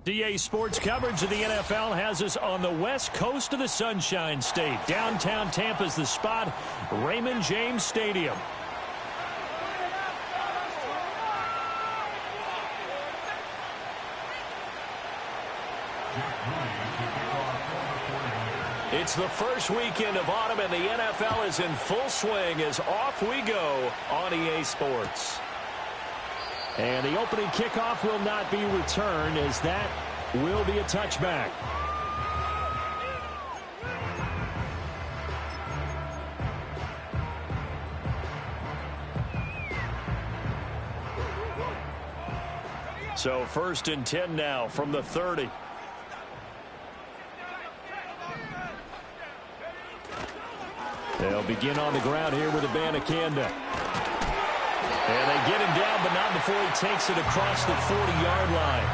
DA Sports coverage of the NFL has us on the west coast of the Sunshine State. Downtown Tampa's the spot, Raymond James Stadium. It's the first weekend of autumn, and the NFL is in full swing as off we go on EA Sports. And the opening kickoff will not be returned, as that will be a touchback. So 1st and 10 now from the 30. They'll begin on the ground here with Buccaneers. And they get him down, but not before he takes it across the 40-yard line.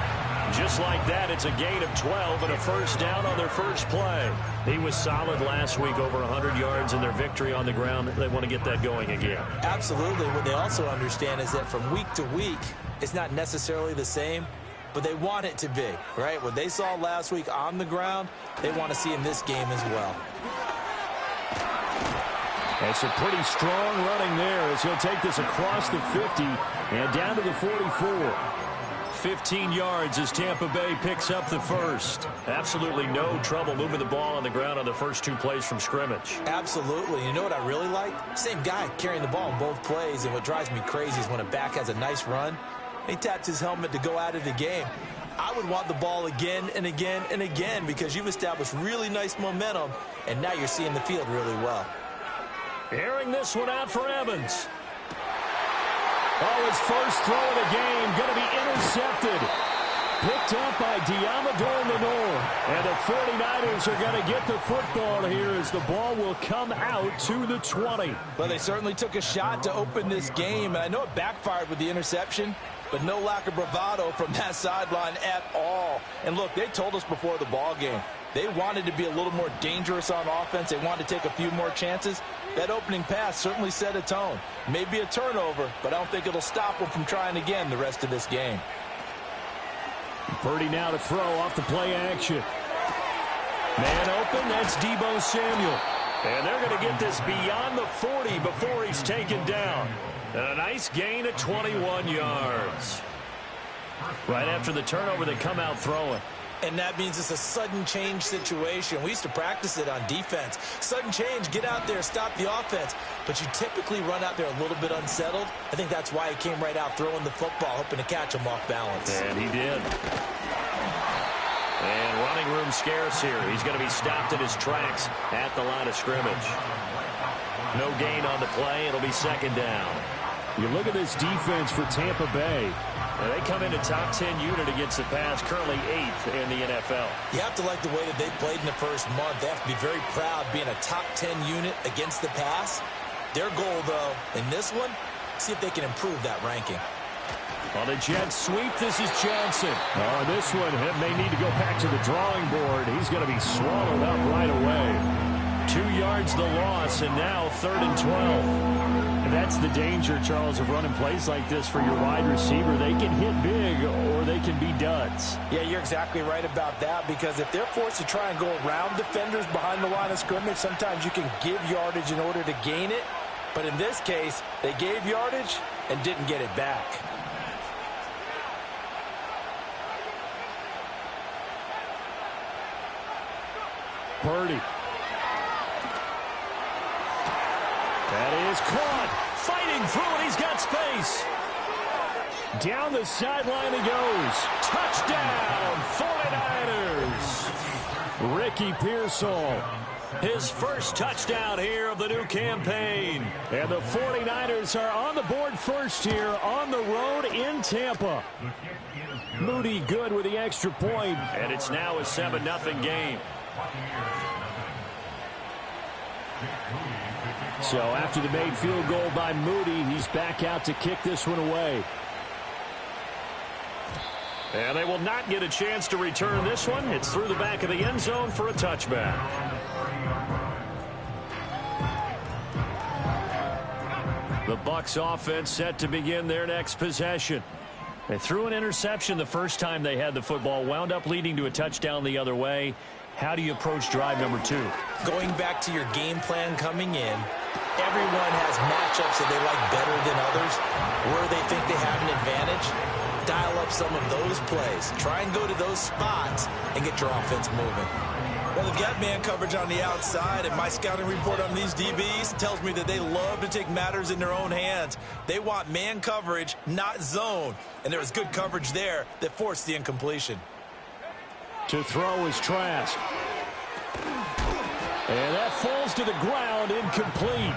Just like that, it's a gain of 12 and a first down on their first play. He was solid last week, over 100 yards in their victory on the ground. They want to get that going again. Absolutely. What they also understand is that from week to week, it's not necessarily the same, but they want it to be, right? What they saw last week on the ground, they want to see in this game as well. It's a pretty strong running there as he'll take this across the 50 and down to the 44. 15 yards as Tampa Bay picks up the first. Absolutely no trouble moving the ball on the ground on the first two plays from scrimmage. Absolutely. You know what I really like? Same guy carrying the ball in both plays, and what drives me crazy is when a back has a nice run, he taps his helmet to go out of the game. I would want the ball again and again and again because you've established really nice momentum, and now you're seeing the field really well. Airing this one out for Evans. Oh, his first throw of the game going to be intercepted. Picked up by Diamador Lenore. And the 49ers are going to get the football here as the ball will come out to the 20. Well, they certainly took a shot to open this game. And I know it backfired with the interception, but no lack of bravado from that sideline at all. And look, they told us before the ball game, they wanted to be a little more dangerous on offense. They wanted to take a few more chances. That opening pass certainly set a tone. Maybe a turnover, but I don't think it'll stop them from trying again the rest of this game. Purdy now to throw off the play action. Man open, that's Deebo Samuel. And they're going to get this beyond the 40 before he's taken down. And a nice gain of 21 yards. Right after the turnover, they come out throwing. And that means it's a sudden change situation. We used to practice it on defense. Sudden change, get out there, stop the offense. But you typically run out there a little bit unsettled. I think that's why he came right out throwing the football, hoping to catch him off balance. And he did. And running room scarce here. He's going to be stopped in his tracks at the line of scrimmage. No gain on the play. It'll be second down. You look at this defense for Tampa Bay. They come in a top 10 unit against the pass, currently 8th in the NFL. You have to like the way that they played in the first month. They have to be very proud being a top 10 unit against the pass. Their goal, though, in this one, see if they can improve that ranking. On the jet sweep, this is Johnson. Oh, this one may need to go back to the drawing board. He's going to be swallowed up right away. 2 yards the loss, and now 3rd and 12. That's the danger, Charles, of running plays like this for your wide receiver. They can hit big or they can be duds. Yeah, you're exactly right about that, because if they're forced to try and go around defenders behind the line of scrimmage, sometimes you can give yardage in order to gain it. But in this case, they gave yardage and didn't get it back. Purdy. That is caught. Fighting through it. He's got space. Down the sideline he goes. Touchdown, 49ers. Ricky Pearsall. His first touchdown here of the new campaign. And the 49ers are on the board first here on the road in Tampa. Moody good with the extra point. And it's now a 7-0 game. So after the made field goal by Moody, he's back out to kick this one away. And they will not get a chance to return this one. It's through the back of the end zone for a touchback. The Bucs offense set to begin their next possession. They threw an interception the first time they had the football, wound up leading to a touchdown the other way. How do you approach drive number 2? Going back to your game plan coming in, everyone has matchups that they like better than others. Where they think they have an advantage, dial up some of those plays. Try and go to those spots and get your offense moving. Well, they've got man coverage on the outside, and my scouting report on these DBs tells me that they love to take matters in their own hands. They want man coverage, not zone. And there was good coverage there that forced the incompletion. To throw is Trask. And that falls to the ground, incomplete.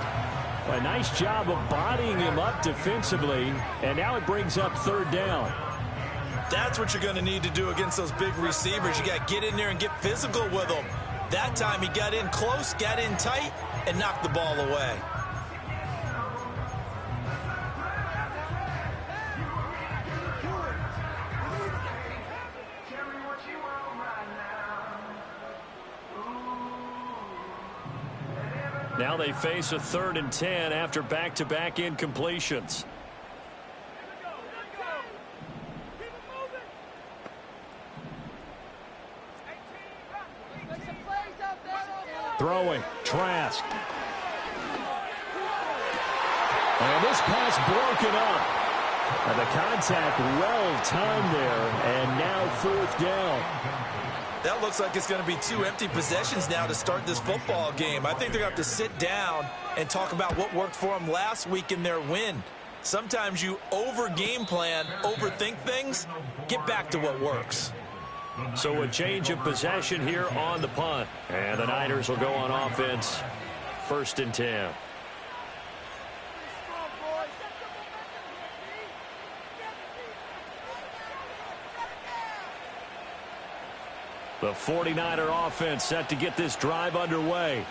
A nice job of bodying him up defensively, and now it brings up 3rd down. That's what you're going to need to do against those big receivers. You got to get in there and get physical with them. That time he got in close, got in tight, and knocked the ball away. Now they face a 3rd and 10 after back-to-back incompletions. Throwing, Trask. And this pass broken up. And the contact well-timed there, and now 4th down. That looks like it's going to be 2 empty possessions now to start this football game. I think they're going to have to sit down and talk about what worked for them last week in their win. Sometimes you over-game plan, overthink things, get back to what works. So a change of possession here on the punt. And the Niners will go on offense. 1st and 10. The 49er offense set to get this drive underway.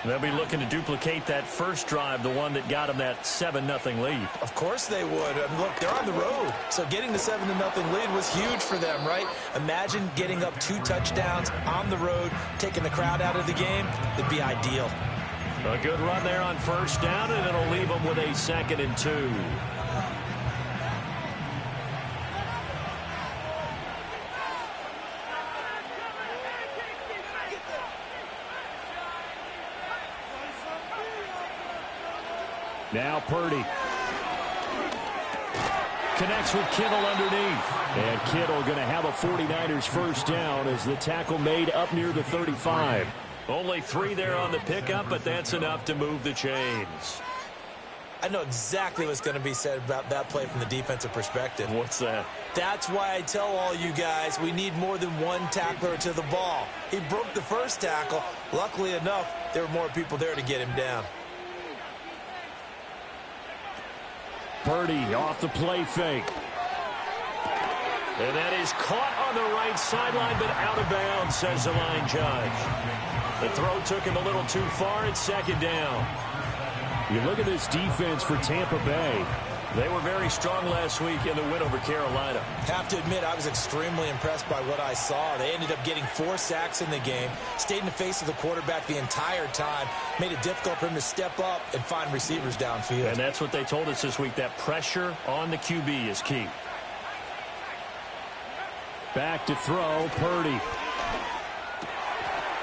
They'll be looking to duplicate that first drive, the one that got them that 7-0 lead. Of course they would. Look, they're on the road. So getting the 7-0 lead was huge for them, right? Imagine getting up 2 touchdowns on the road, taking the crowd out of the game. It'd be ideal. A good run there on 1st down, and it'll leave them with a 2nd and 2. Now Purdy. Connects with Kittle underneath. And Kittle going to have a 49ers 1st down as the tackle made up near the 35. Only 3 there on the pickup, but that's enough to move the chains. I know exactly what's going to be said about that play from the defensive perspective. What's that? That's why I tell all you guys we need more than one tackler to the ball. He broke the first tackle. Luckily enough, there were more people there to get him down. Purdy off the play fake. And that is caught on the right sideline, but out of bounds, says the line judge. The throw took him a little too far. It's 2nd down. You look at this defense for Tampa Bay. They were very strong last week in the win over Carolina. Have to admit, I was extremely impressed by what I saw. They ended up getting 4 sacks in the game, stayed in the face of the quarterback the entire time, made it difficult for him to step up and find receivers downfield. And that's what they told us this week, that pressure on the QB is key. Back to throw, Purdy.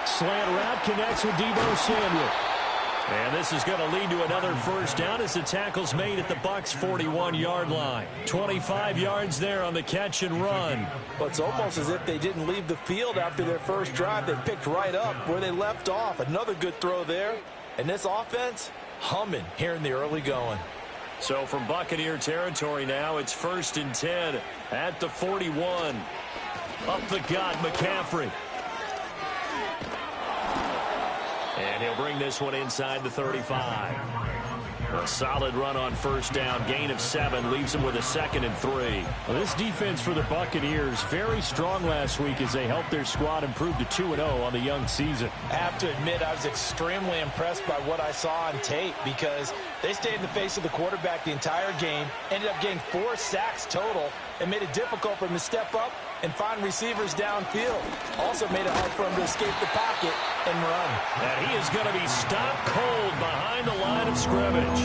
Slant route connects with Deebo Samuel. And this is going to lead to another 1st down as the tackle's made at the Bucs' 41-yard line. 25 yards there on the catch and run. Well, it's almost as if they didn't leave the field after their first drive. They picked right up where they left off. Another good throw there. And this offense, humming here in the early going. So from Buccaneer territory now, it's 1st and 10 at the 41. Up the gut, McCaffrey. And he'll bring this one inside the 35. A solid run on 1st down. Gain of 7 leaves him with a 2nd and 3. Well, this defense for the Buccaneers very strong last week as they helped their squad improve to 2-0 on the young season. I have to admit, I was extremely impressed by what I saw on tape because they stayed in the face of the quarterback the entire game, ended up getting 4 sacks total, and made it difficult for him to step up and find receivers downfield. Also made it hard for him to escape the pocket and run. And he is going to be stopped cold behind the line of scrimmage.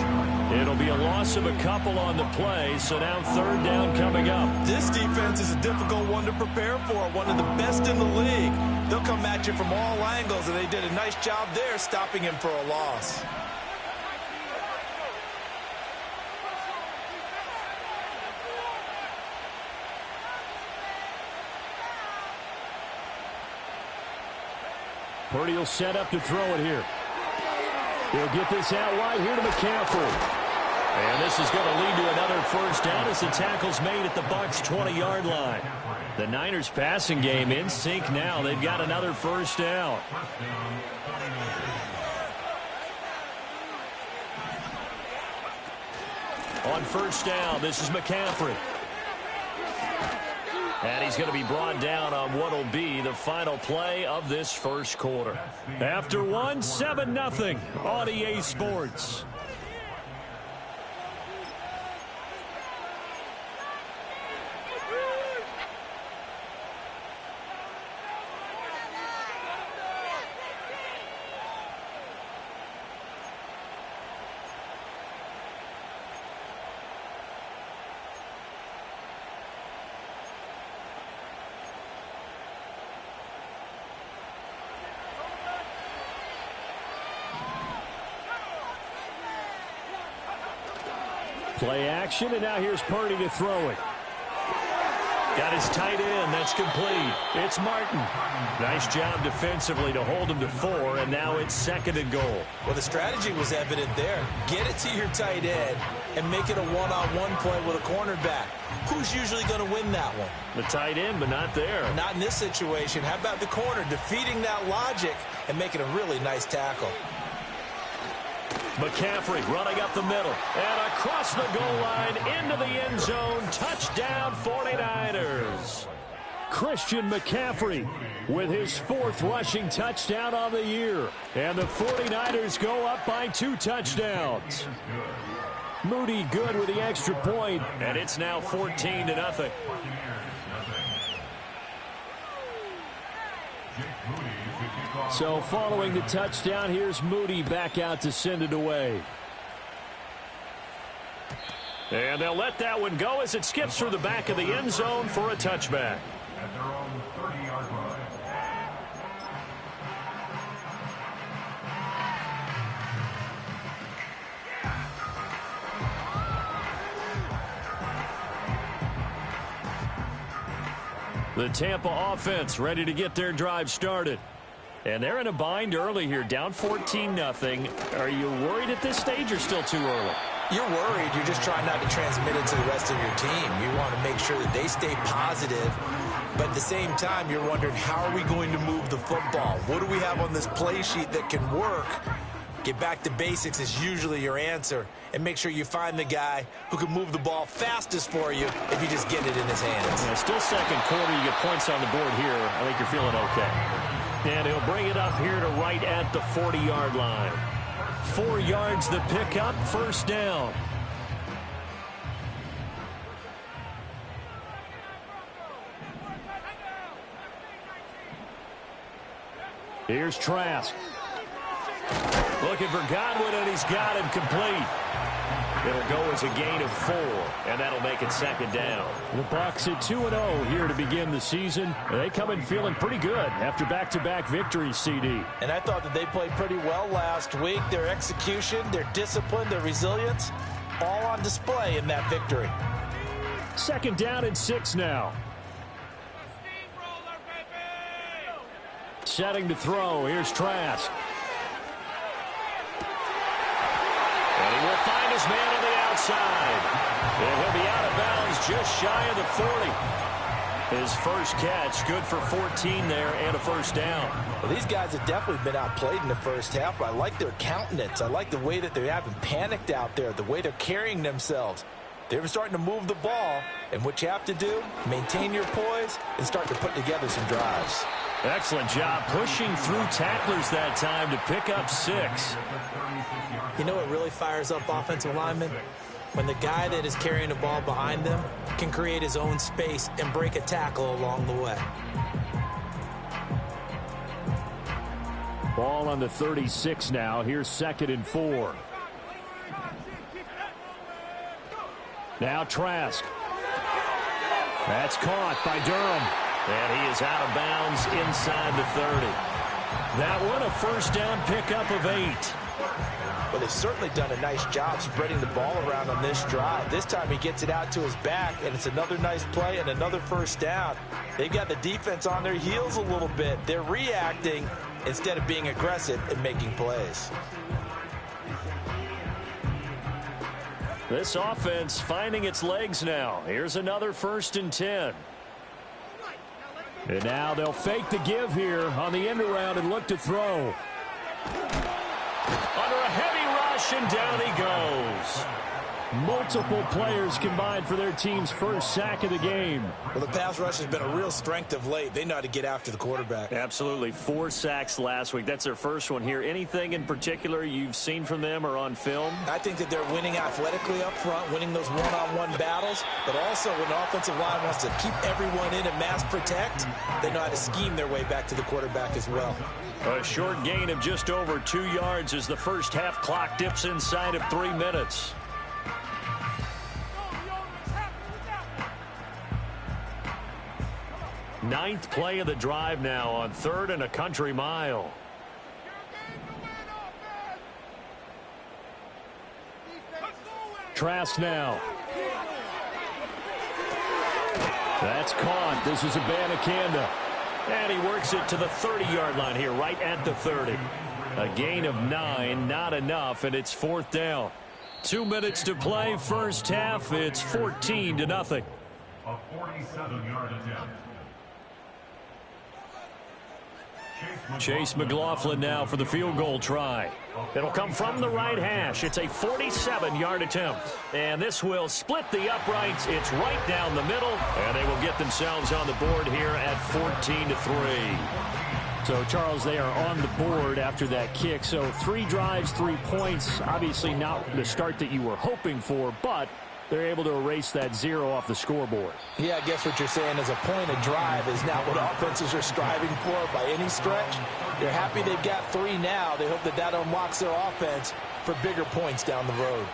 It'll be a loss of a couple on the play, so now third down coming up. This defense is a difficult one to prepare for, one of the best in the league. They'll come at you from all angles, and they did a nice job there stopping him for a loss. Purdy will set up to throw it here. He'll get this out wide here to McCaffrey. And this is going to lead to another first down as the tackle's made at the Bucs' 20-yard line. The Niners passing game in sync now. They've got another first down. On first down, this is McCaffrey. And he's going to be brought down on what will be the final play of this first quarter. After one, 7-0 on EA Sports. Play action, and now here's Purdy to throw it. Got his tight end. That's complete. It's Martin. Nice job defensively to hold him to 4, and now it's 2nd and goal. Well, the strategy was evident there. Get it to your tight end and make it a one-on-one play with a cornerback. Who's usually going to win that one? The tight end, but not there. Not in this situation. How about the corner defeating that logic and making a really nice tackle? McCaffrey running up the middle and across the goal line into the end zone. Touchdown 49ers. Christian McCaffrey with his 4th rushing touchdown on the year. And the 49ers go up by 2 touchdowns. Moody good with the extra point, and it's now 14-0. So following the touchdown, here's Moody back out to send it away. And they'll let that one go as it skips through the back of the end zone for a touchback. At their own 30-yard line. The Tampa offense ready to get their drive started. And they're in a bind early here, down 14-0. Are you worried at this stage or still too early? You're worried. You're just trying not to transmit it to the rest of your team. You want to make sure that they stay positive. But at the same time, you're wondering, how are we going to move the football? What do we have on this play sheet that can work? Get back to basics is usually your answer. And make sure you find the guy who can move the ball fastest for you if you just get it in his hands. Yeah, still second quarter. You get points on the board here. I think you're feeling okay. And he'll bring it up here to right at the 40-yard line. 4 yards the pickup, first down. Here's Trask. Looking for Godwin, and he's got him complete. It'll go as a gain of 4, and that'll make it second down. The Bucs at 2-0 here to begin the season. They come in feeling pretty good after back-to-back victories, CD. And I thought that they played pretty well last week. Their execution, their discipline, their resilience, all on display in that victory. Second down and 6 now. Setting to throw. Here's Trask. And he will find his man on the outside. And he'll be out of bounds just shy of the 40. His first catch, good for 14 there and a first down. Well, these guys have definitely been outplayed in the first half, but I like their countenance. I like the way that they haven't panicked out there, the way they're carrying themselves. They're starting to move the ball, and what you have to do, maintain your poise and start to put together some drives. Excellent job pushing through tacklers that time to pick up 6. You know what really fires up offensive linemen? When the guy that is carrying the ball behind them can create his own space and break a tackle along the way. Ball on the 36 now. Here's 2nd and 4. Now Trask. That's caught by Durham. And he is out of bounds inside the 30. That one a first down pickup of 8. Well, they've certainly done a nice job spreading the ball around on this drive. This time he gets it out to his back, and it's another nice play and another first down. They've got the defense on their heels a little bit. They're reacting instead of being aggressive and making plays. This offense finding its legs now. Here's another 1st and 10. And now they'll fake the give here on the end around and look to throw. Under a heavy rush, and down he goes. Multiple players combined for their team's first sack of the game. Well, the pass rush has been a real strength of late. They know how to get after the quarterback. Absolutely. 4 sacks last week. That's their first one here. Anything in particular you've seen from them or on film? I think that they're winning athletically up front, winning those one-on-one battles, but also when the offensive line wants to keep everyone in and mass protect, they know how to scheme their way back to the quarterback as well. A short gain of just over 2 yards as the first half clock dips inside of 3 minutes. Ninth play of the drive now on 3rd and a country mile. Trask now. That's caught. This is a Buccaneers. And he works it to the 30-yard line here, right at the 30. A gain of 9, not enough, and it's 4th down. 2 minutes to play, first half. It's 14-0. A 47-yard attempt. Chase McLaughlin now for the field goal try. It'll come from the right hash. It's a 47-yard attempt. And this will split the uprights. It's right down the middle. And they will get themselves on the board here at 14-3. So, Charles, they are on the board after that kick. So 3 drives, 3 points. Obviously not the start that you were hoping for, but they're able to erase that 0 off the scoreboard. Yeah, I guess what you're saying is a point of drive is not what offenses are striving for by any stretch. They're happy they've got 3 now. They hope that that unlocks their offense for bigger points down the road.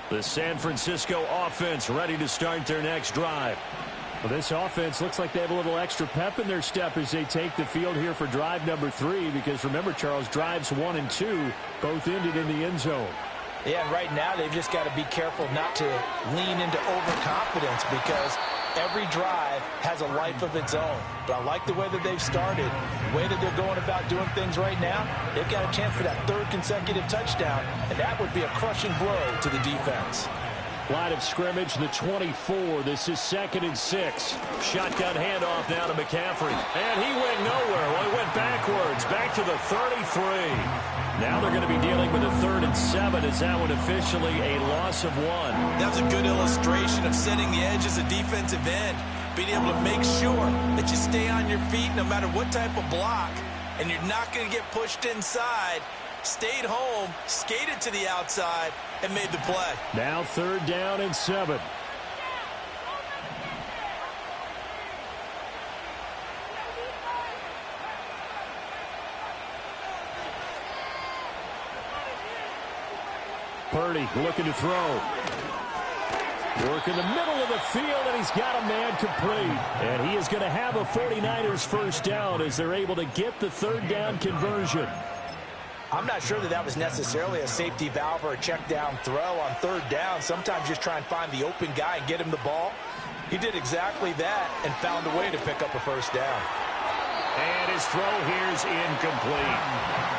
The San Francisco offense ready to start their next drive. Well, this offense looks like they have a little extra pep in their step as they take the field here for drive number 3, because remember, Charles, drives 1 and 2 both ended in the end zone. Yeah, and right now they've just got to be careful not to lean into overconfidence, because every drive has a life of its own. But I like the way that they've started, the way that they're going about doing things right now. They've got a chance for that 3rd consecutive touchdown, and that would be a crushing blow to the defense. Line of scrimmage, the 24. This is 2nd and 6. Shotgun handoff now to McCaffrey. And he went nowhere. Well, he went backwards, back to the 33. Now they're going to be dealing with a 3rd and 7. Is that one officially a loss of 1? That's a good illustration of setting the edge as a defensive end. Being able to make sure that you stay on your feet no matter what type of block, and you're not going to get pushed inside. Stayed home, skated to the outside, and made the play. Now 3rd down and 7. Purdy looking to throw. Work in the middle of the field, and he's got a man complete. And he is going to have a 49ers first down as they're able to get the 3rd down conversion. I'm not sure that that was necessarily a safety valve or a check down throw on 3rd down. Sometimes just try and find the open guy and get him the ball. He did exactly that and found a way to pick up a first down. And his throw here's incomplete.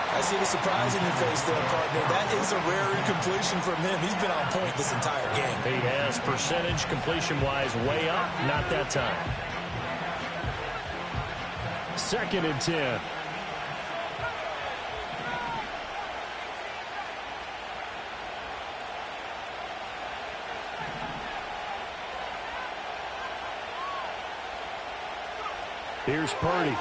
I see the surprise in your face there, partner. That is a rare incompletion from him. He's been on point this entire game. He has percentage completion-wise way up. Not that time. 2nd and 10. Here's Purdy.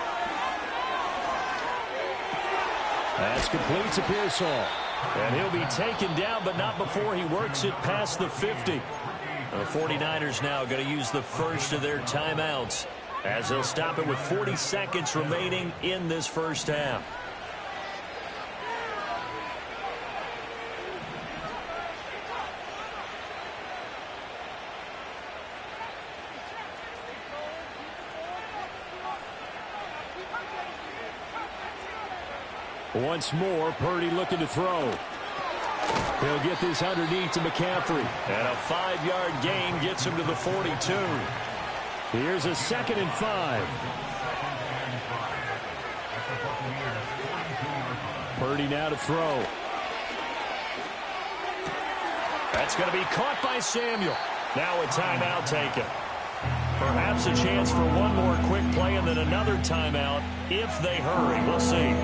That's complete to Pearsall. And he'll be taken down, but not before he works it past the 50. The 49ers now going to use the first of their timeouts as they'll stop it with 40 seconds remaining in this first half. Once more, Purdy looking to throw. He'll get this underneath to McCaffrey. And a 5-yard gain gets him to the 42. Here's a 2nd and 5. Purdy now to throw. That's going to be caught by Samuel. Now a timeout taken. Perhaps a chance for one more quick play and then another timeout if they hurry. We'll see.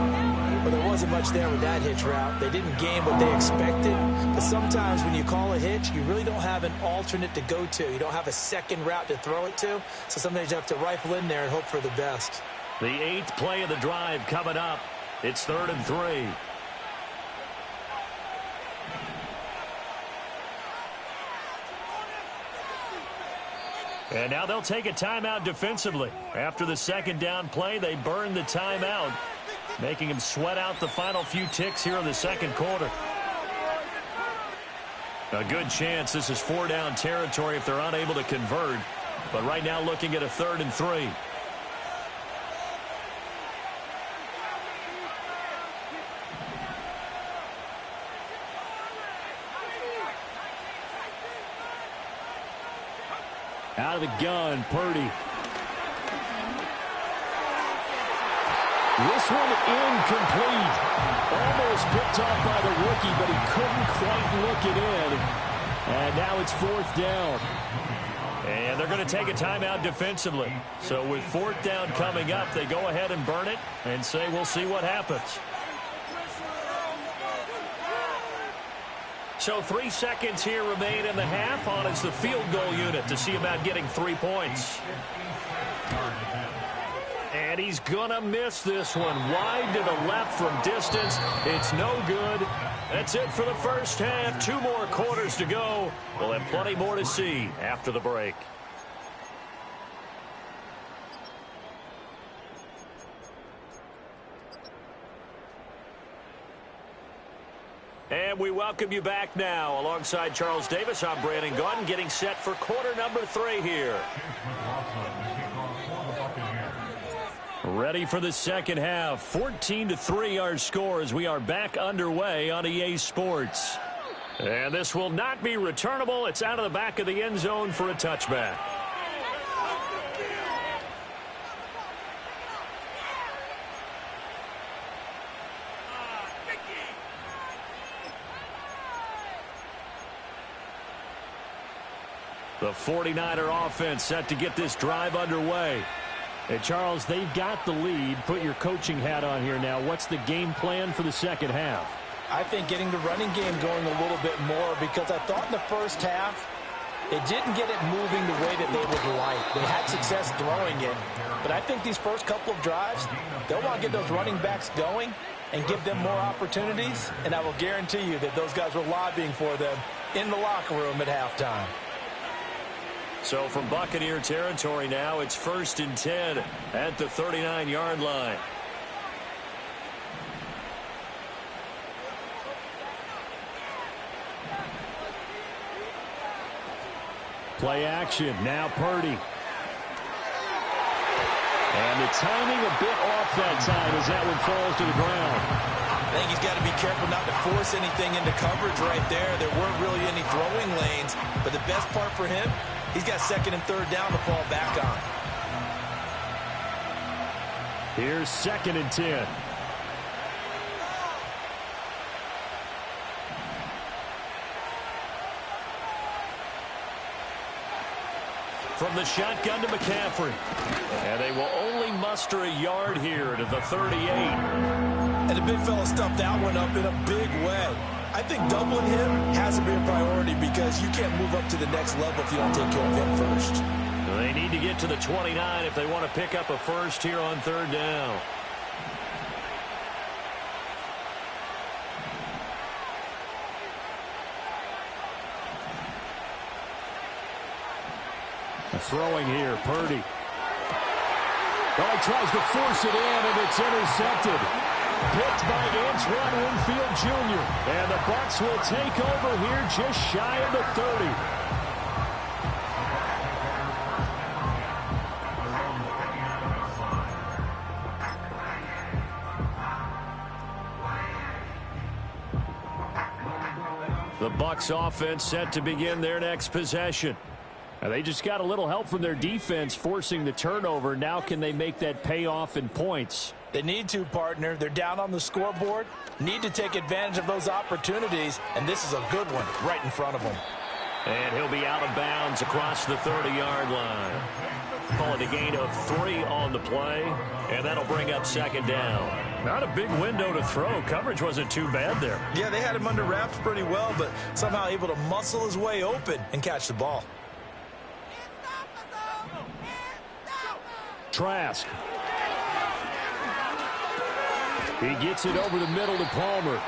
Well, there wasn't much there with that hitch route. They didn't gain what they expected. But sometimes when you call a hitch, you really don't have an alternate to go to. You don't have a second route to throw it to. So sometimes you have to rifle in there and hope for the best. The 8th play of the drive coming up. It's 3rd and 3. And now they'll take a timeout defensively. After the 2nd down play, they burn the timeout, making him sweat out the final few ticks here in the 2nd quarter. A good chance this is 4-down territory if they're unable to convert. But right now looking at a 3rd and 3. Out of the gun, Purdy. This one incomplete. Almost picked off by the rookie, but he couldn't quite look it in. And now it's 4th down. And they're going to take a timeout defensively. So with 4th down coming up, they go ahead and burn it and say we'll see what happens. So 3 seconds here remain in the half. On is the field goal unit to see about getting 3 points. And he's going to miss this one. Wide to the left from distance. It's no good. That's it for the first half. 2 more quarters to go. We'll have plenty more to see after the break. And we welcome you back now. Alongside Charles Davis, I'm Brandon Gaudin, getting set for quarter number 3 here. Ready for the 2nd half. 14-3 our score as we are back underway on EA Sports. And this will not be returnable. It's out of the back of the end zone for a touchback. The 49er offense set to get this drive underway. And Charles, they've got the lead. Put your coaching hat on here now. What's the game plan for the 2nd half? I think getting the running game going a little bit more, because I thought in the first half they didn't get it moving the way that they would like. They had success throwing it, but I think these first couple of drives, they'll want to get those running backs going and give them more opportunities, and I will guarantee you that those guys were lobbying for them in the locker room at halftime. So from Buccaneer territory now, it's 1st and 10 at the 39-yard line. Play action. Now Purdy. And the timing a bit off that time as that one falls to the ground. I think he's got to be careful not to force anything into coverage right there. There weren't really any throwing lanes, but the best part for him, he's got 2nd and 3rd down to fall back on. Here's 2nd and 10. From the shotgun to McCaffrey. And they will only muster a yard here to the 38. And the big fella stuffed that one up in a big way. I think doubling him has to be a priority because you can't move up to the next level if you don't take care of him first. They need to get to the 29 if they want to pick up a first here on 3rd down. Throwing here, Purdy. Well, he tries to force it in, and it's intercepted. Picked by Antoine Winfield Jr. And the Bucs will take over here just shy of the 30. The Bucs offense set to begin their next possession. And they just got a little help from their defense forcing the turnover. Now can they make that pay off in points? They need to, partner. They're down on the scoreboard. Need to take advantage of those opportunities. And this is a good one right in front of them. And he'll be out of bounds across the 30-yard line. Call it a gain of 3 on the play. And that'll bring up second down. Not a big window to throw. Coverage wasn't too bad there. Yeah, they had him under wraps pretty well, but somehow able to muscle his way open and catch the ball. Trask. He gets it over the middle to Palmer.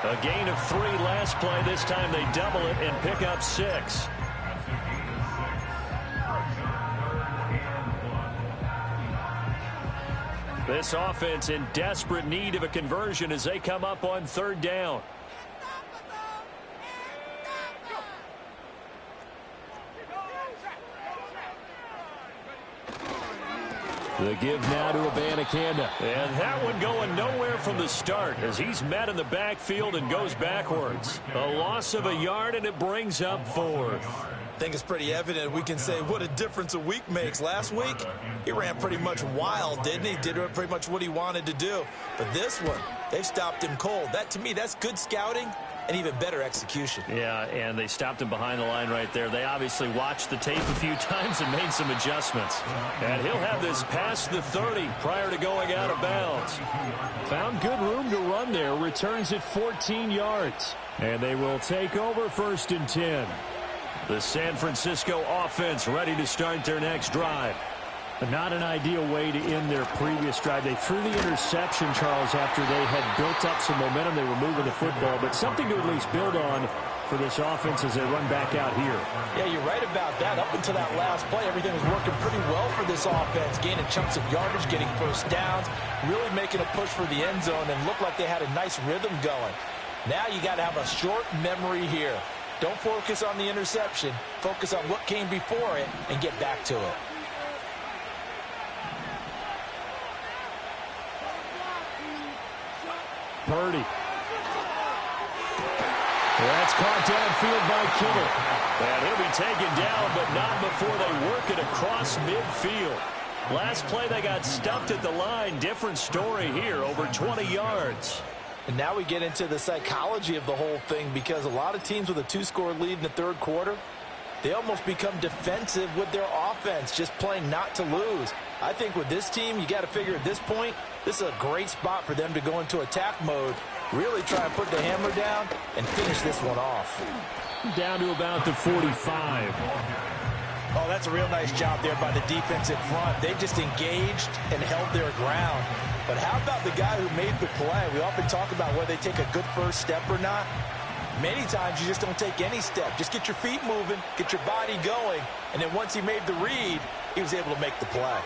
A gain of 3 last play. This time they double it and pick up 6. This offense in desperate need of a conversion as they come up on 3rd down. The give now to Buccaneers. And that one going nowhere from the start as he's met in the backfield and goes backwards. A loss of a yard, and it brings up 4th. I think it's pretty evident we can say what a difference a week makes. Last week, he ran pretty much wild, didn't he? Did pretty much what he wanted to do. But this one, they've stopped him cold. That, to me, that's good scouting and even better execution. Yeah, and they stopped him behind the line right there. They obviously watched the tape a few times and made some adjustments. And he'll have this past the 30 prior to going out of bounds. Found good room to run there. Returns at 14 yards. And they will take over 1st and 10. The San Francisco offense ready to start their next drive. But not an ideal way to end their previous drive. They threw the interception, Charles, after they had built up some momentum. They were moving the football, but something to at least build on for this offense as they run back out here. Yeah, you're right about that. Up until that last play, everything was working pretty well for this offense, gaining chunks of yardage, getting first downs, really making a push for the end zone, and looked like they had a nice rhythm going. Now you got to have a short memory here. Don't focus on the interception. Focus on what came before it and get back to it. Purdy. That's caught downfield by Kittle. And he'll be taken down, but not before they work it across midfield. Last play they got stuffed at the line. Different story here, over 20 yards. And now we get into the psychology of the whole thing, because a lot of teams with a 2-score lead in the 3rd quarter, they almost become defensive with their offense, just playing not to lose. I think with this team, you got to figure at this point, this is a great spot for them to go into attack mode, really try and put the hammer down and finish this one off. Down to about the 45. Oh, that's a real nice job there by the defense in front. They just engaged and held their ground. But how about the guy who made the play? We often talk about whether they take a good first step or not. Many times you just don't take any step. Just get your feet moving, get your body going, and then once he made the read, he was able to make the play.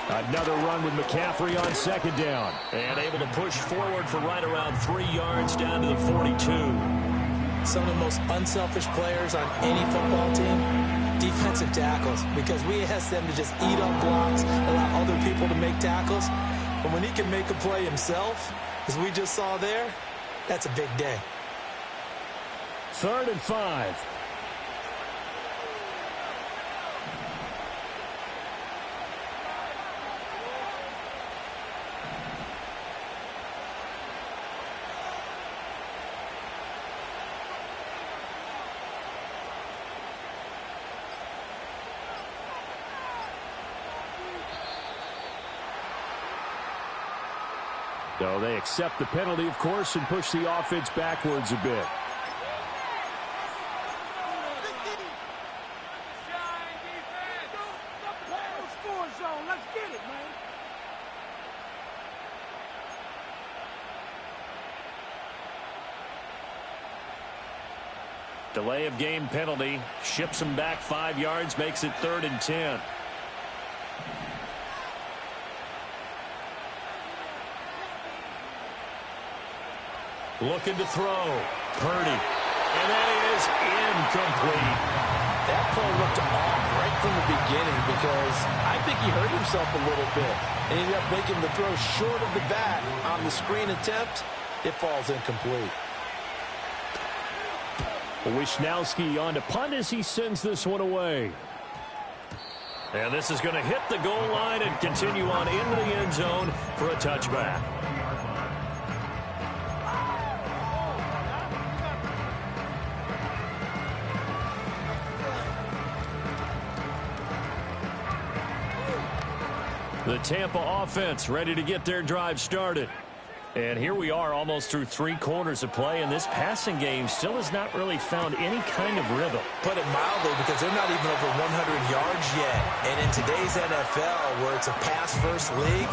Another run with McCaffrey on 2nd down. And able to push forward for right around 3 yards down to the 42. Some of the most unselfish players on any football team, defensive tackles, because we ask them to just eat up blocks, allow other people to make tackles. But when he can make a play himself, as we just saw there, that's a big day. 3rd and 5. So they accept the penalty, of course, and push the offense backwards a bit. Delay of game penalty. Ships him back 5 yards. Makes it 3rd and 10. Looking to throw. Purdy. And that is incomplete. That play looked off right from the beginning because I think he hurt himself a little bit. And he ended up making the throw short of the bat on the screen attempt. It falls incomplete. Wisnowski on to punt as he sends this one away. And this is going to hit the goal line and continue on into the end zone for a touchback. The Tampa offense ready to get their drive started. And here we are almost through 3 quarters of play, and this passing game still has not really found any kind of rhythm. Put it mildly, because they're not even over 100 yards yet. And in today's NFL, where it's a pass-first league,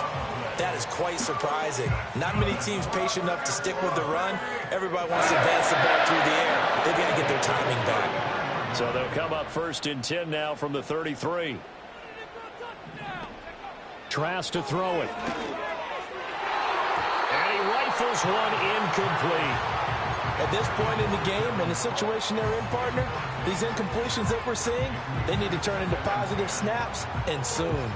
that is quite surprising. Not many teams patient enough to stick with the run. Everybody wants to advance the ball through the air. They've got to get their timing back. So they'll come up 1st and 10 now from the 33. Trask to throw it. And he rifles one incomplete. At this point in the game, in the situation they're in, partner, these incompletions that we're seeing, they need to turn into positive snaps, and soon.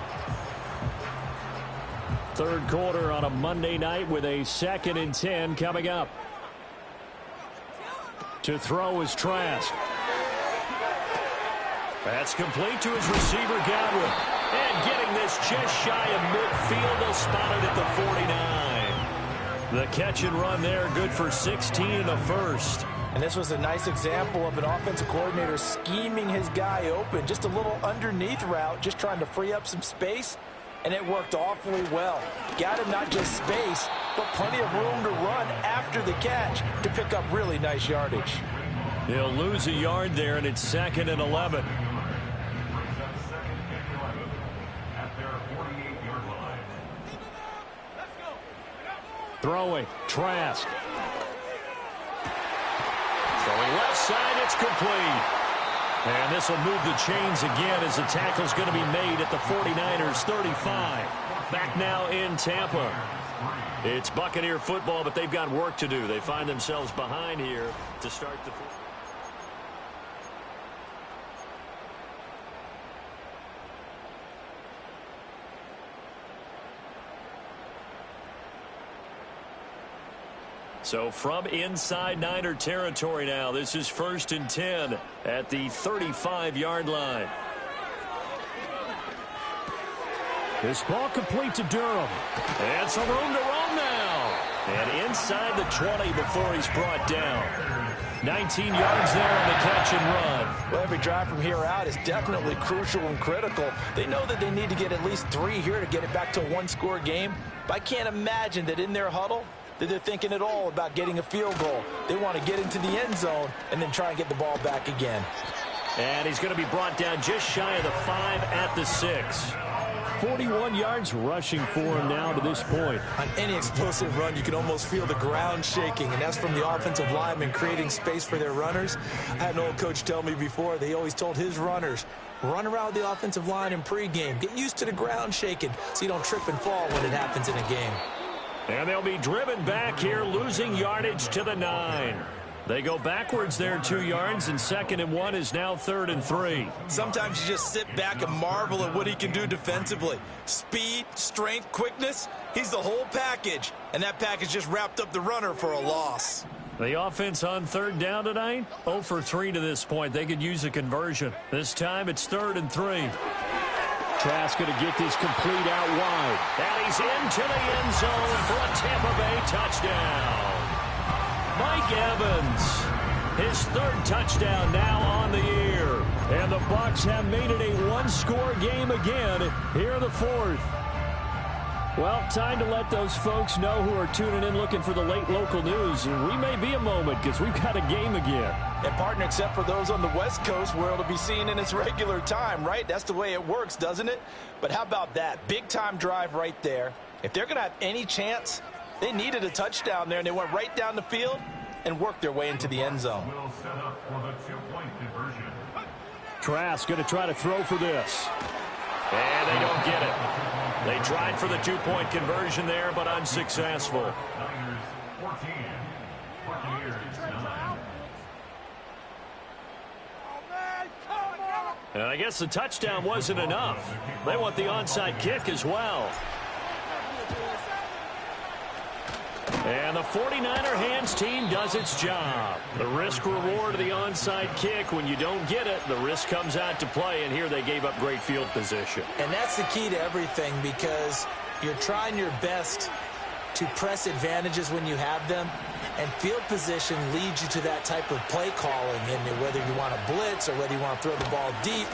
3rd quarter on a Monday night with a 2nd and 10 coming up. To throw is Trask. That's complete to his receiver, Godwin. And getting this just shy of midfield, they'll spot it at the 49. The catch and run there, good for 16 and a first. And this was a nice example of an offensive coordinator scheming his guy open. Just a little underneath route, just trying to free up some space. And it worked awfully well. Got him not just space, but plenty of room to run after the catch to pick up really nice yardage. He'll lose a yard there, and it's 2nd and 11. Throwing, Trask. Throwing left side, it's complete. And this will move the chains again as the tackle's going to be made at the 49ers 35. Back now in Tampa. It's Buccaneer football, but they've got work to do. They find themselves behind here to start the... So from inside Niner territory now, this is 1st and 10 at the 35-yard line. This ball complete to Durham. And some room to roam now. And inside the 20 before he's brought down. 19 yards there on the catch and run. Well, every drive from here out is definitely crucial and critical. They know that they need to get at least 3 here to get it back to a 1-score game. But I can't imagine that in their huddle that they're thinking at all about getting a field goal. They want to get into the end zone and then try and get the ball back again. And he's going to be brought down just shy of the 5 at the 6. 41 yards rushing for him now to this point. On any explosive run, you can almost feel the ground shaking, and that's from the offensive linemen creating space for their runners. I had an old coach tell me before, they always told his runners, run around the offensive line in pregame. Get used to the ground shaking so you don't trip and fall when it happens in a game. And they'll be driven back here, losing yardage to the 9. They go backwards there 2 yards, and 2nd and 1 is now 3rd and 3. Sometimes you just sit back and marvel at what he can do defensively. Speed, strength, quickness, he's the whole package. And that package just wrapped up the runner for a loss. The offense on 3rd down tonight, 0 for 3 to this point. They could use a conversion. This time it's 3rd and 3. Trask going to get this complete out wide. And he's into the end zone for a Tampa Bay touchdown. Mike Evans, his 3rd touchdown now on the year. And the Bucs have made it a 1-score game again here in the 4th. Well, time to let those folks know who are tuning in looking for the late local news. We may be a moment because we've got a game again. And partner, except for those on the West Coast where it'll be seen in its regular time, right? That's the way it works, doesn't it? But how about that? Big time drive right there. If they're going to have any chance, they needed a touchdown there, and they went right down the field. and work their way into the end zone. Will set up for the two-point conversion. Trask going to try to throw for this. And they don't get it. They tried for the two-point conversion there, but unsuccessful. Niners 14. Buccaneers 9. And I guess the touchdown wasn't enough. They want the onside kick as well. And the 49er hands team does its job. The risk-reward of the onside kick, when you don't get it, the risk comes out to play, and here they gave up great field position. And that's the key to everything, because you're trying your best to press advantages when you have them, and field position leads you to that type of play calling, and whether you want to blitz or whether you want to throw the ball deep,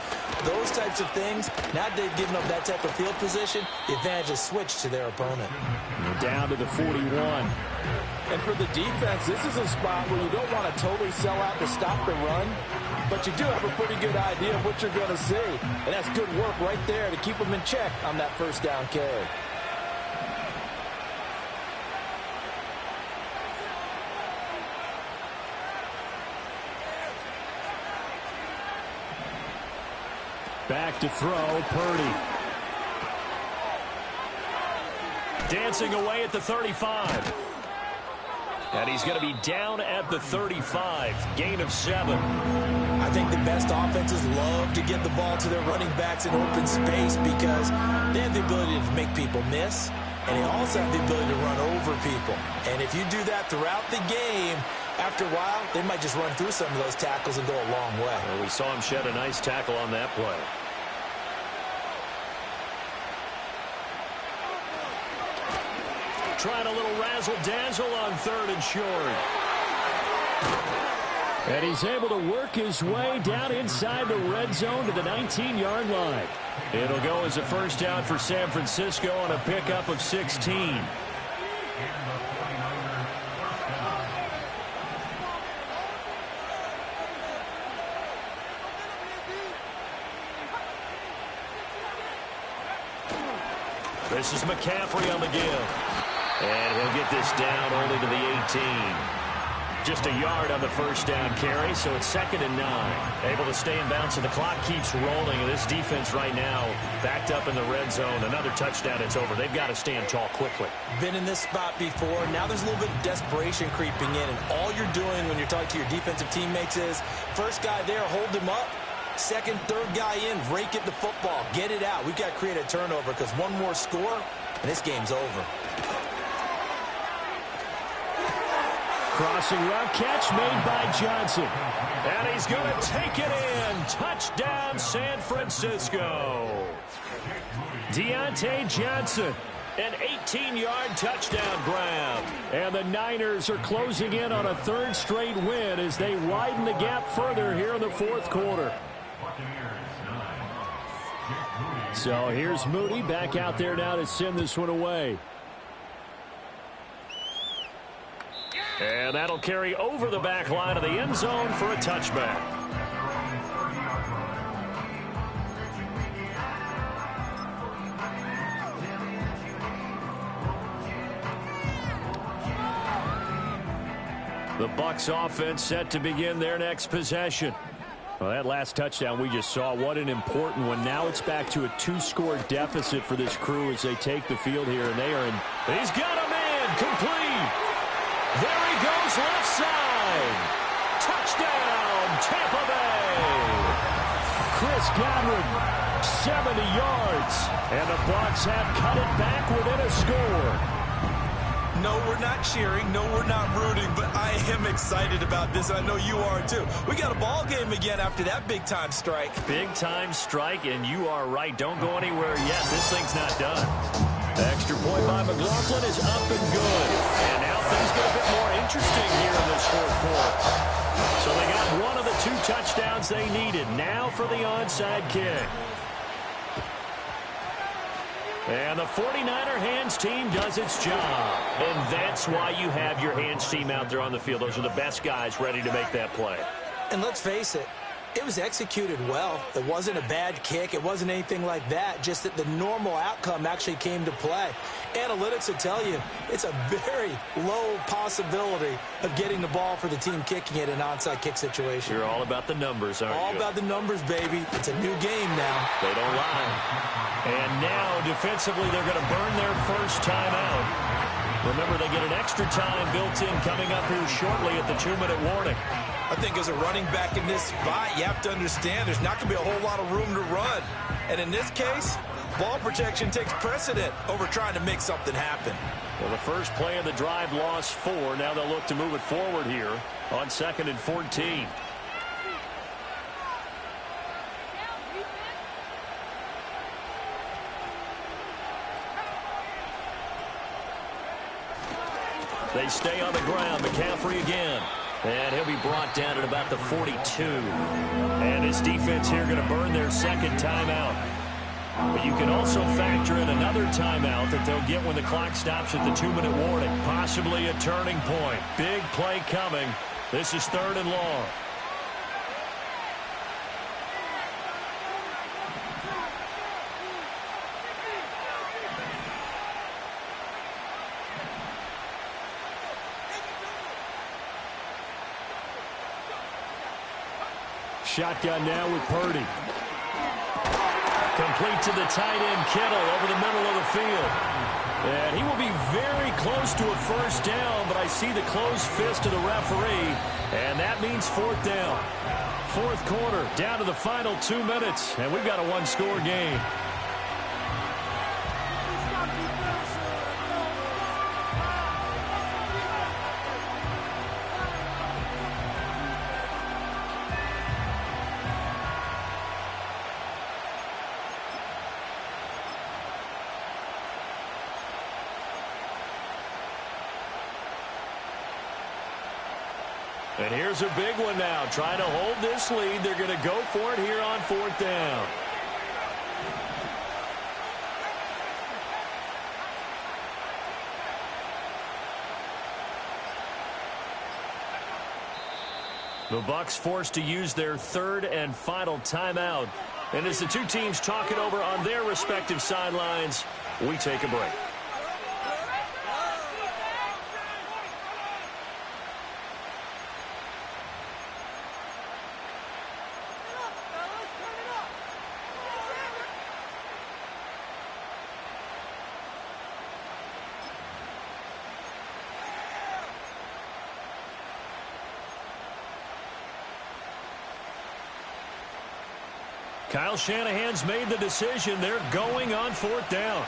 those types of things. Now that they've given up that type of field position, the advantage is switched to their opponent. Down to the 41. And for the defense, this is a spot where you don't want to totally sell out to stop the run, but you do have a pretty good idea of what you're going to see. And that's good work right there to keep them in check on that first down carry. Back to throw, Purdy. Dancing away at the 35. And he's going to be down at the 35. Gain of 7. I think the best offenses love to get the ball to their running backs in open space because they have the ability to make people miss, and they also have the ability to run over people. And if you do that throughout the game, after a while, they might just run through some of those tackles and go a long way. Well, we saw him shed a nice tackle on that play. Trying a little razzle-dazzle on 3rd and short. And he's able to work his way down inside the red zone to the 19-yard line. It'll go as a first down for San Francisco on a pickup of 16. This is McCaffrey on the give. And he'll get this down only to the 18. Just a yard on the first down carry, so it's 2nd and 9. Able to stay in bounds, and the clock keeps rolling. And this defense right now backed up in the red zone. Another touchdown, it's over. They've got to stand tall quickly. Been in this spot before. Now there's a little bit of desperation creeping in. And all you're doing when you're talking to your defensive teammates is, first guy there, hold him up. Second, third guy in, rake at the football. Get it out. We've got to create a turnover because one more score, and this game's over. Crossing route catch made by Johnson. And he's going to take it in. Touchdown, San Francisco. Deontay Johnson. An 18-yard touchdown grab. And the Niners are closing in on a 3rd straight win as they widen the gap further here in the 4th quarter. So here's Moody back out there now to send this one away. And that'll carry over the back line of the end zone for a touchback. The Bucs offense set to begin their next possession. Well, that last touchdown we just saw, what an important one. Now it's back to a 2-score deficit for this crew as they take the field here, and they are in. He's got a man complete. There he goes left side. Touchdown, Tampa Bay. Chris Godwin, 70 yards. And the Bucs have cut it back within a score. No, we're not cheering. No, we're not rooting. But I am excited about this. I know you are, too. We got a ball game again after that big-time strike. Big-time strike, and you are right. Don't go anywhere yet. This thing's not done. Extra point by McLaughlin is up and good. And now things get a bit more interesting here in this 4th quarter. So they got one of the 2 touchdowns they needed. Now for the onside kick. And the 49er hands team does its job. And that's why you have your hands team out there on the field. Those are the best guys ready to make that play. And let's face it, It was executed well. It wasn't a bad kick. It wasn't anything like that. Just that the normal outcome actually came to play. Analytics will tell you it's a very low possibility of getting the ball for the team kicking it in an onside kick situation. You're all about the numbers, aren't you? All about the numbers, baby. It's a new game now. They don't lie. And now, defensively, they're going to burn their first timeout. Remember, they get an extra time built in coming up here shortly at the 2-minute warning. I think as a running back in this spot, you have to understand there's not going to be a whole lot of room to run. And in this case, ball protection takes precedent over trying to make something happen. Well, the first play of the drive lost 4. Now they'll look to move it forward here on 2nd and 14. They stay on the ground. McCaffrey again. And he'll be brought down at about the 42. And his defense here going to burn their second timeout. But you can also factor in another timeout that they'll get when the clock stops at the 2-minute warning. Possibly a turning point. Big play coming. This is 3rd and long. Shotgun now with Purdy. Complete to the tight end, Kittle, over the middle of the field. And he will be very close to a first down, but I see the closed fist of the referee, and that means 4th down. 4th quarter, down to the final 2 minutes, and we've got a 1-score game. And here's a big one now. Trying to hold this lead. They're going to go for it here on 4th down. The Bucs forced to use their 3rd and final timeout. And as the two teams talk it over on their respective sidelines, we take a break. Kyle Shanahan's made the decision. They're going on 4th down.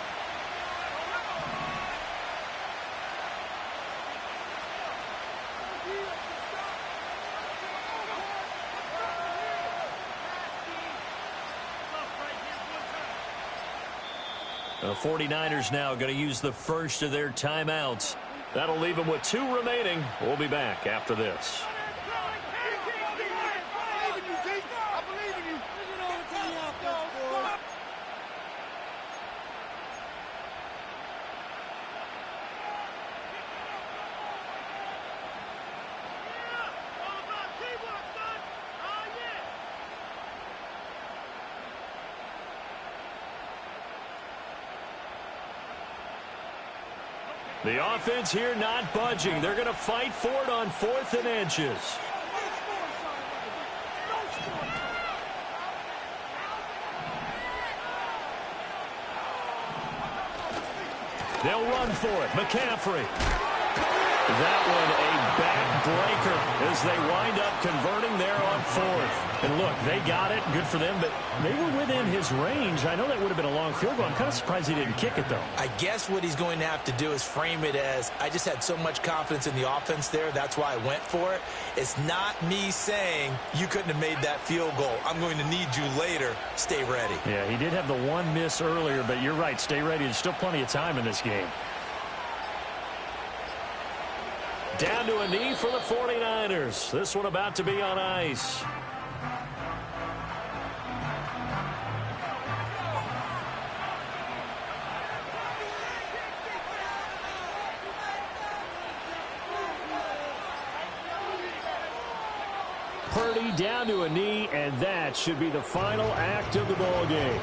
The 49ers now going to use the first of their timeouts. That'll leave them with 2 remaining. We'll be back after this. The offense here not budging. They're going to fight for it on 4th and inches. They'll run for it. McCaffrey. That one a backbreaker as they wind up converting there on 4th. And look, they got it. Good for them, but they were within his range. I know that would have been a long field goal. I'm kind of surprised he didn't kick it, though. I guess what he's going to have to do is frame it as, I just had so much confidence in the offense there. That's why I went for it. It's not me saying you couldn't have made that field goal. I'm going to need you later. Stay ready. Yeah, he did have the one miss earlier, but you're right. Stay ready. There's still plenty of time in this game. Down to a knee for the 49ers. This one about to be on ice. Purdy lead down to a knee, and that should be the final act of the ball game.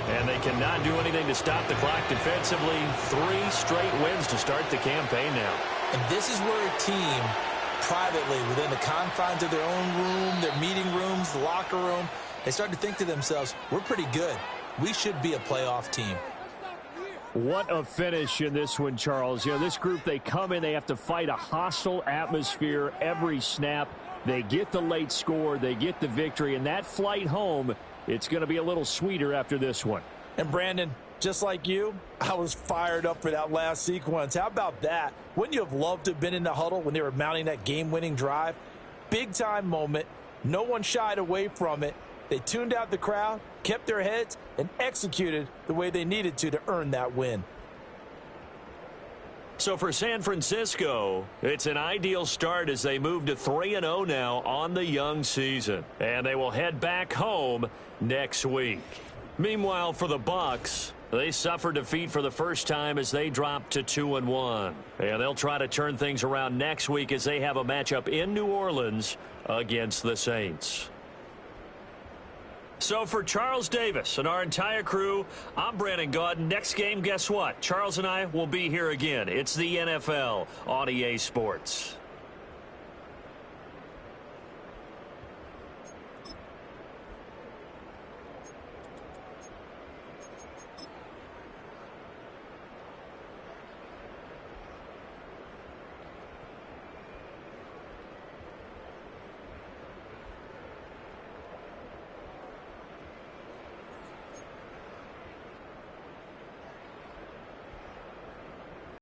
And they cannot do anything to stop the clock defensively. 3 straight wins to start the campaign now. And this is where a team, privately, within the confines of their own room, their meeting rooms, the locker room, they start to think to themselves, we're pretty good. We should be a playoff team. What a finish in this one, Charles. You know, this group, they come in, they have to fight a hostile atmosphere every snap. They get the late score, they get the victory, and that flight home, it's going to be a little sweeter after this one. And Brandon, just like you, I was fired up for that last sequence. How about that? Wouldn't you have loved to have been in the huddle when they were mounting that game-winning drive? Big-time moment. No one shied away from it. They tuned out the crowd, kept their heads, and executed the way they needed to earn that win. So for San Francisco, it's an ideal start as they move to 3-0 now on the young season. And they will head back home next week. Meanwhile, for the Bucs, they suffered defeat for the first time as they dropped to 2-1. And they'll try to turn things around next week as they have a matchup in New Orleans against the Saints. So for Charles Davis and our entire crew, I'm Brandon Gaudin. Next game, guess what? Charles and I will be here again. It's the NFL on EA Sports.